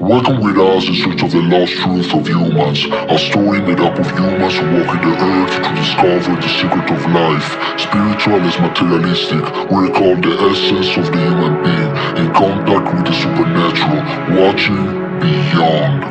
Welcome with us in search of the lost truth of humans, a story made up of humans who walk the earth to discover the secret of life. Spiritual is materialistic, we recall the essence of the human being, in contact with the supernatural, watching beyond.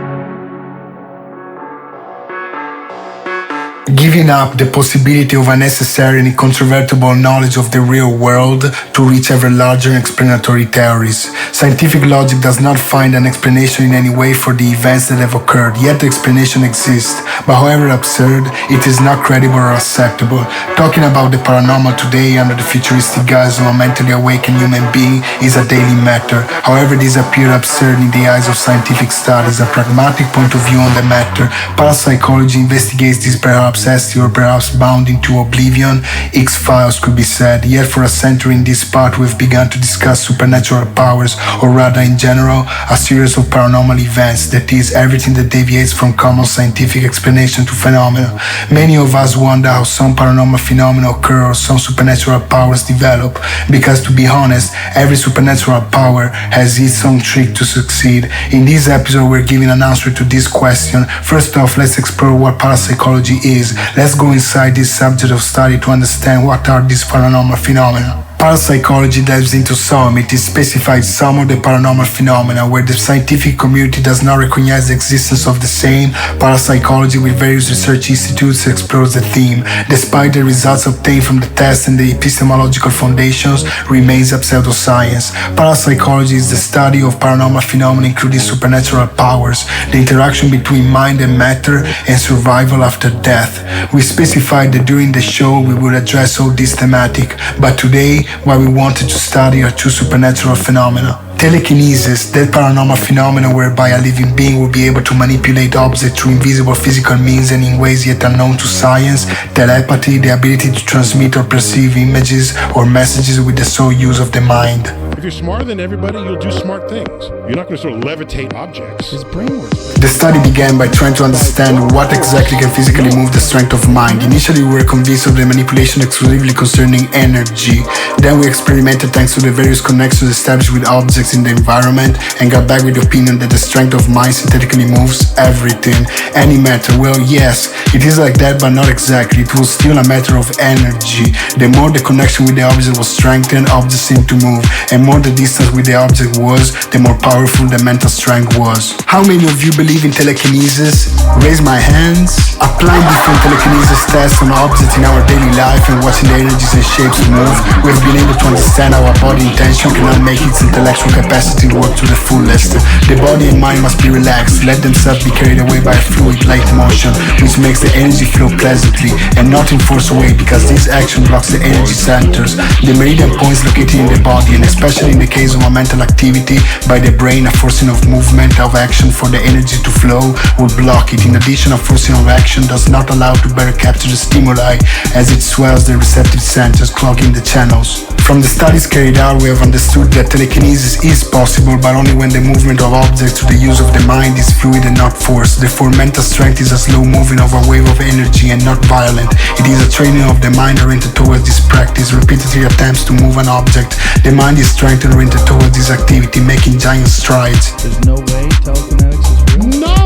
Giving up the possibility of unnecessary and incontrovertible knowledge of the real world to reach ever larger explanatory theories. Scientific logic does not find an explanation in any way for the events that have occurred, yet the explanation exists, but however absurd, it is not credible or acceptable. Talking about the paranormal today under the futuristic guise of a mentally awakened human being is a daily matter. However, this appears absurd in the eyes of scientific studies. A pragmatic point of view on the matter, parapsychology investigates this perhaps or perhaps bound into oblivion. X-Files could be said, yet for a century in this part we've begun to discuss supernatural powers, or rather in general, a series of paranormal events, that is, everything that deviates from common scientific explanation to phenomena. Many of us wonder how some paranormal phenomena occur or some supernatural powers develop, because to be honest, every supernatural power has its own trick to succeed. In this episode we're giving an answer to this question. First off, let's explore what parapsychology is. Let's go inside this subject of study to understand what are these paranormal phenomena. Parapsychology delves into some. It specifies some of the paranormal phenomena where the scientific community does not recognize the existence of the same. Parapsychology with various research institutes explores the theme. Despite the results obtained from the tests and the epistemological foundations, remains a pseudoscience. Parapsychology is the study of paranormal phenomena including supernatural powers, the interaction between mind and matter, and survival after death. We specified that during the show we would address all this thematic, but today what we wanted to study are two supernatural phenomena. Telekinesis, that paranormal phenomena whereby a living being will be able to manipulate objects through invisible physical means and in ways yet unknown to science. Telepathy, the ability to transmit or perceive images or messages with the sole use of the mind. If you're smarter than everybody, you'll do smart things. You're not going to sort of levitate objects. His brain works. The study began by trying to understand what exactly can physically move the strength of mind. Initially, we were convinced of the manipulation exclusively concerning energy. Then we experimented thanks to the various connections established with objects in the environment and got back with the opinion that the strength of mind synthetically moves everything, any matter. Well, yes, it is like that, but not exactly. It was still a matter of energy. The more the connection with the object was strengthened, objects seemed to move, and more the distance with the object was, the more powerful the mental strength was. How many of you believe in telekinesis? Raise my hands. Applying different telekinesis tests on objects in our daily life and watching the energies and shapes move, we have been able to understand how our body intention cannot make its intellectual capacity work to the fullest. The body and mind must be relaxed, let themselves be carried away by a fluid light motion, which makes the energy flow pleasantly and not in force away, because this action blocks the energy centers, the meridian points located in the body, and especially in the case of a mental activity, by the brain, a forcing of movement of action for the energy to flow would block it. In addition, a forcing of action does not allow to better capture the stimuli as it swells the receptive centers, clogging the channels. From the studies carried out, we have understood that telekinesis is possible, but only when the movement of objects through the use of the mind is fluid and not forced. Therefore, mental strength is a slow moving of a wave of energy and not violent. It is a training of the mind oriented towards this practice. Repeatedly attempts to move an object, the mind is strengthened oriented towards this activity, making giant strides. There's no way telekinetics is real? No!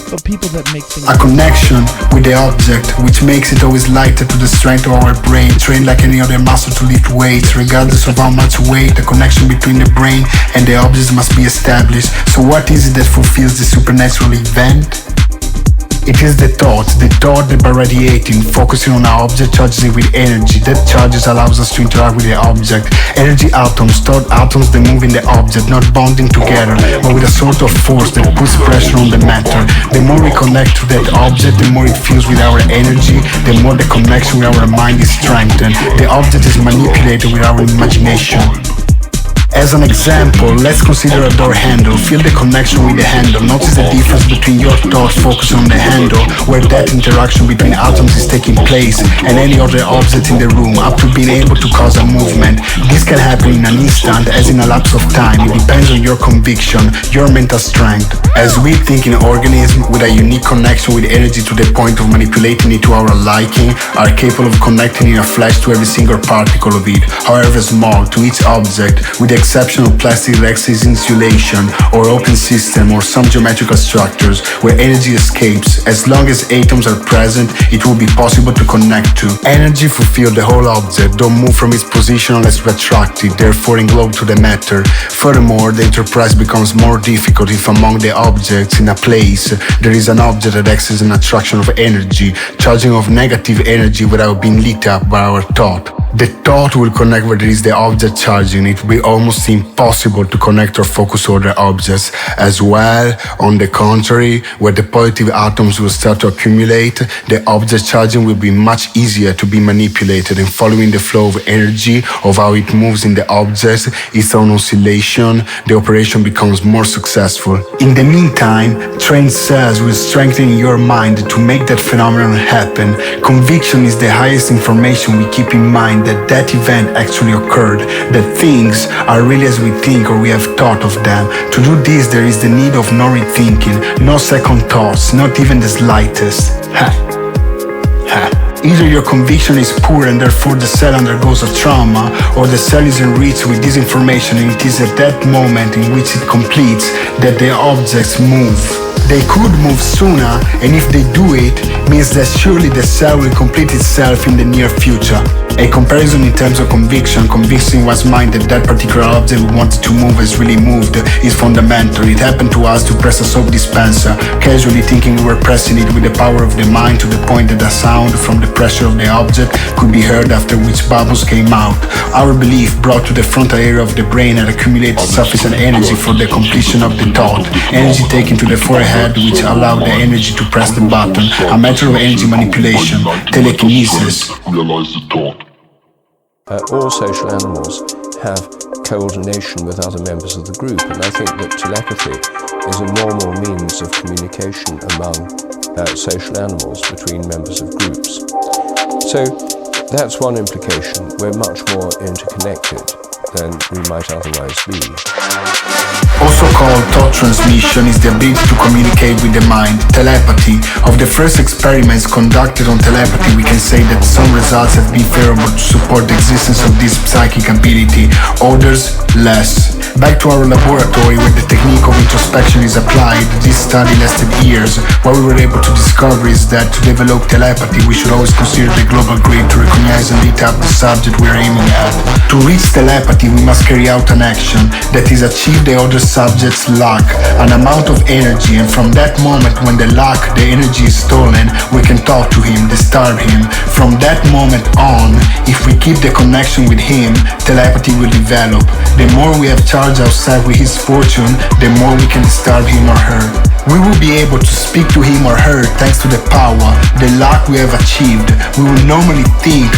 But people that make things... A connection with the object, which makes it always lighter to the strength of our brain, trained like any other muscle to lift weights. Regardless of how much weight, the connection between the brain and the object must be established. So what is it that fulfills the supernatural event? It is the thought that by radiating, focusing on our object, charges it with energy. That charges allows us to interact with the object. Energy atoms, thought atoms that move in the object, not bonding together, but with a sort of force that puts pressure on the matter. The more we connect to that object, the more it fills with our energy, the more the connection with our mind is strengthened. The object is manipulated with our imagination. As an example, let's consider a door handle. Feel the connection with the handle. Notice the difference between your thoughts focused on the handle, where that interaction between atoms is taking place, and any other object in the room, up to being able to cause a movement. This can happen in an instant, as in a lapse of time. It depends on your conviction, your mental strength. As we think in organisms with a unique connection with energy to the point of manipulating it to our liking, are capable of connecting in a flash to every single particle of it, however small, to each object, with the exception of plastic that acts as insulation, or open system, or some geometrical structures where energy escapes. As long as atoms are present, it will be possible to connect to. Energy fulfills the whole object, don't move from its position unless retracted, therefore englobed to the matter. Furthermore, the enterprise becomes more difficult if among the objects in a place there is an object that acts as an attraction of energy, charging of negative energy without being lit up by our thought. The thought will connect where there is the object charging. It will be almost impossible to connect or focus other objects. As well, on the contrary, where the positive atoms will start to accumulate, the object charging will be much easier to be manipulated, and following the flow of energy of how it moves in the object, its own oscillation, the operation becomes more successful. In the meantime, trained cells will strengthen your mind to make that phenomenon happen. Conviction is the highest information we keep in mind that event actually occurred, that things are really as we think or we have thought of them. To do this, there is the need of no rethinking, no second thoughts, not even the slightest. Either your conviction is poor and therefore the cell undergoes a trauma, or the cell is enriched with this information and it is at that moment in which it completes that the objects move. They could move sooner, and if they do it, means that surely the cell will complete itself in the near future. A comparison in terms of conviction, convincing one's mind that that particular object we wanted to move has really moved, is fundamental. It happened to us to press a soap dispenser, casually thinking we were pressing it with the power of the mind to the point that a sound from the pressure of the object could be heard, after which bubbles came out. Our belief brought to the frontal area of the brain had accumulated sufficient energy for the completion of the thought, energy taken to the forehead which allowed the energy to press the button, a matter of energy manipulation, telekinesis. All social animals have coordination with other members of the group, and I think that telepathy is a normal means of communication among social animals between members of groups. So that's one implication. We're much more interconnected than we might otherwise be. Also called thought transmission is the ability to communicate with the mind, telepathy. Of the first experiments conducted on telepathy, we can say that some results have been favorable to support the existence of this psychic ability, others less. Back to our laboratory where the technique of introspection is applied, this study lasted years. What we were able to discover is that to develop telepathy, we should always consider the global grid to recognize and lit up the subject we are aiming at. To reach telepathy, we must carry out an action, that is, achieve the other subject's lack, an amount of energy, and from that moment when the energy is stolen, we can talk to him, disturb him. From that moment on, if we keep the connection with him, telepathy will develop. The more we have charged ourselves with his fortune, the more we can disturb him or her. We will be able to speak to him or her thanks to the power, the luck we have achieved. We will normally think,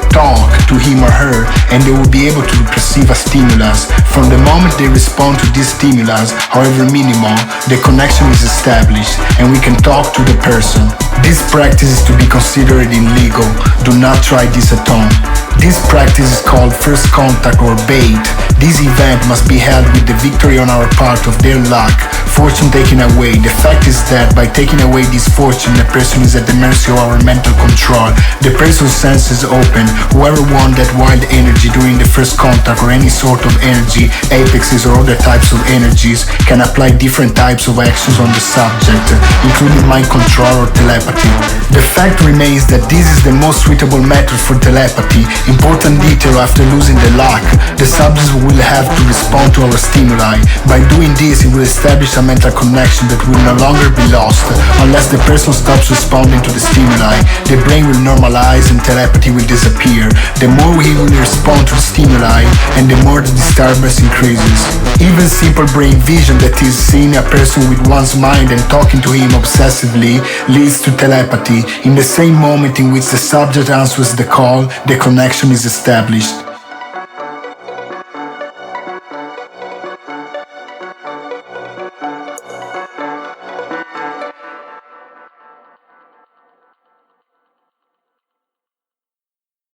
talk to him or her, and they will be able to perceive a stimulus. From the moment they respond to this stimulus, however minimal, the connection is established and we can talk to the person. This practice is to be considered illegal. Do not try this at home. This practice is called first contact or bait. This event must be held with the victory on our part of their luck, fortune taken away. The fact is that by taking away this fortune, the person is at the mercy of our mental control. The person's senses open. Whoever won that wild energy during the first contact, or any sort of energy, apexes or other types of energies, can apply different types of actions on the subject, including mind control or telepathy. The fact remains that this is the most suitable method for telepathy. Important detail: after losing the luck, the subject will have to respond to our stimuli. By doing this, it will establish a mental connection that will no longer be lost. Unless the person stops responding to the stimuli, the brain will normalize and telepathy will disappear. The more he will respond to the stimuli, and the more the disturbance increases. Even simple brain vision, that is, seeing a person with one's mind and talking to him obsessively, leads to telepathy. In the same moment in which the subject answers the call, the connection is established.